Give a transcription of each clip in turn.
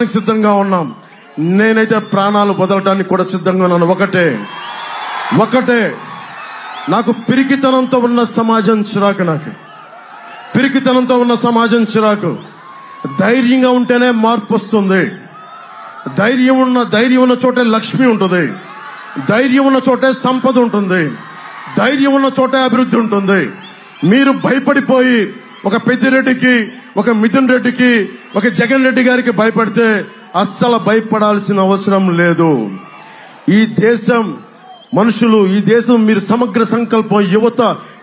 సిద్ధంగా ఉన్నాం. నేనైతే ప్రాణాలు వదలటానికి కూడా సిద్ధంగా ఉన్నాను. ఒకటే నాకు పిరికితనంతో ఉన్న సమాజం చిరాకు. నాకు పిరికితనంతో ఉన్న సమాజం చిరాకు. ధైర్యంగా ఉంటేనే మార్పు వస్తుంది. ధైర్యం ఉన్న చోటే లక్ష్మి ఉంటుంది. ధైర్యం ఉన్న చోటే సంపద ఉంటుంది. ధైర్యం ఉన్న చోటే అభివృద్ధి ఉంటుంది. మీరు భయపడిపోయి ఒక పెద్దిరెడ్డికి, ఒక మిథున్ రెడ్డికి, ఒక జగన్ రెడ్డి గారికి భయపడితే అస్సలు భయపడాల్సిన అవసరం లేదు. ఈ దేశం మనుషులు, ఈ దేశం మీరు సమగ్ర సంకల్పం, యువత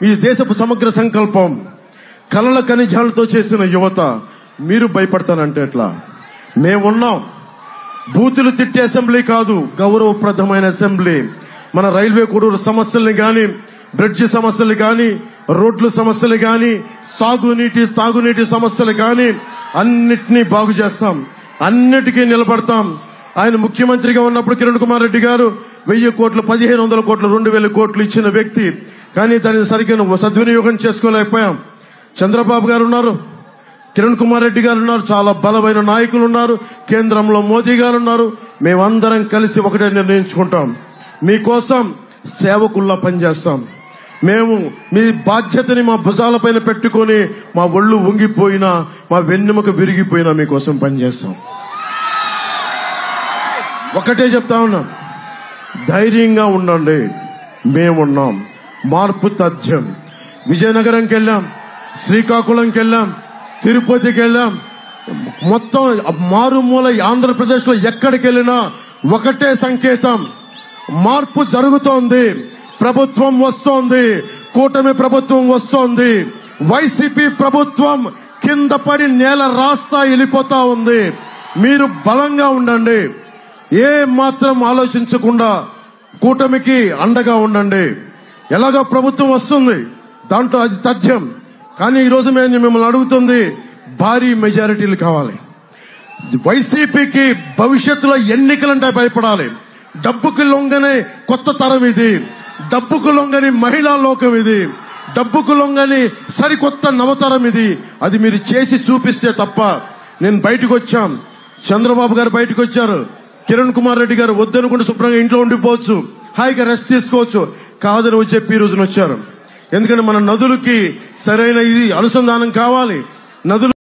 ఈ దేశపు సమగ్ర సంకల్పం, కలల ఖనిజాలతో చేసిన యువత. మీరు భయపడతానంటే ఎట్లా? మేమున్నాం. బూతులు తిట్టే అసెంబ్లీ కాదు, గౌరవప్రదమైన అసెంబ్లీ. మన రైల్వే కొడూరు సమస్యల్ని గాని, బ్రిడ్జి సమస్యలు గాని, రోడ్లు సమస్యలు గాని, సాగునీటి తాగునీటి సమస్యలు గాని అన్నిటినీ బాగు చేస్తాం. అన్నిటికీ నిలబడతాం. ఆయన ముఖ్యమంత్రిగా ఉన్నప్పుడు కిరణ్ కుమార్ రెడ్డి గారు 1000 కోట్లు, 1500 కోట్లు, 2000 కోట్లు ఇచ్చిన వ్యక్తి. కానీ దానిని సరిగ్గా సద్వినియోగం చేసుకోలేకపోయాం. చంద్రబాబు గారు ఉన్నారు, కిరణ్ కుమార్ రెడ్డి గారు ఉన్నారు, చాలా బలమైన నాయకులు ఉన్నారు, కేంద్రంలో మోదీ గారు ఉన్నారు. మేమందరం కలిసి ఒకటే నిర్ణయించుకుంటాం. మీకోసం సేవకుల్లా పనిచేస్తాం. మేము మీ బాధ్యతని మా భుజాలపైన పెట్టుకొని మా ఒళ్ళు వంగిపోయినా, మా వెన్నెముక విరిగిపోయినా మీకోసం పనిచేస్తాం. ఒకటే చెప్తా ఉన్నాం, ధైర్యంగా ఉండండి. మేమున్నాం. మార్పు తథ్యం. విజయనగరంకి వెళ్ళాం, శ్రీకాకుళంకి వెళ్ళాం, తిరుపతికి వెళ్ళాం. మొత్తం మారుమూల ఆంధ్రప్రదేశ్ లో ఎక్కడికి వెళ్ళినా ఒకటే సంకేతం, మార్పు జరుగుతోంది. ప్రభుత్వం వస్తోంది. కూటమి ప్రభుత్వం వస్తోంది. వైసీపీ ప్రభుత్వం కింద పడి నేల రాస్తా వెళ్ళిపోతా ఉంది. మీరు బలంగా ఉండండి. ఏ మాత్రం ఆలోచించకుండా కూటమికి అండగా ఉండండి. ఎలాగో ప్రభుత్వం వస్తుంది, దాంట్లో అది తథ్యం. కానీ ఈరోజు మేము మిమ్మల్ని అడుగుతుంది, భారీ మెజారిటీలు కావాలి. వైసీపీకి భవిష్యత్తులో ఎన్నికలంటే భయపడాలి. డబ్బుకి లొంగనే కొత్త తరం ఇది. డబ్బుకు లొంగని మహిళా లోకం ఇది. డబ్బుకు లొంగని సరికొత్త నవతరం ఇది. అది మీరు చేసి చూపిస్తే తప్ప. నేను బయటకు వచ్చాం, చంద్రబాబు గారు బయటకు వచ్చారు, కిరణ్ కుమార్ రెడ్డి గారు వద్దనుకుంటే శుభ్రంగా ఇంట్లో ఉండిపోవచ్చు, హాయిగా రెస్ట్ తీసుకోవచ్చు. కాదని చెప్పి ఈ రోజున వచ్చారు. ఎందుకంటే మన నదులకి సరైన ఇది అనుసంధానం కావాలి. నదులు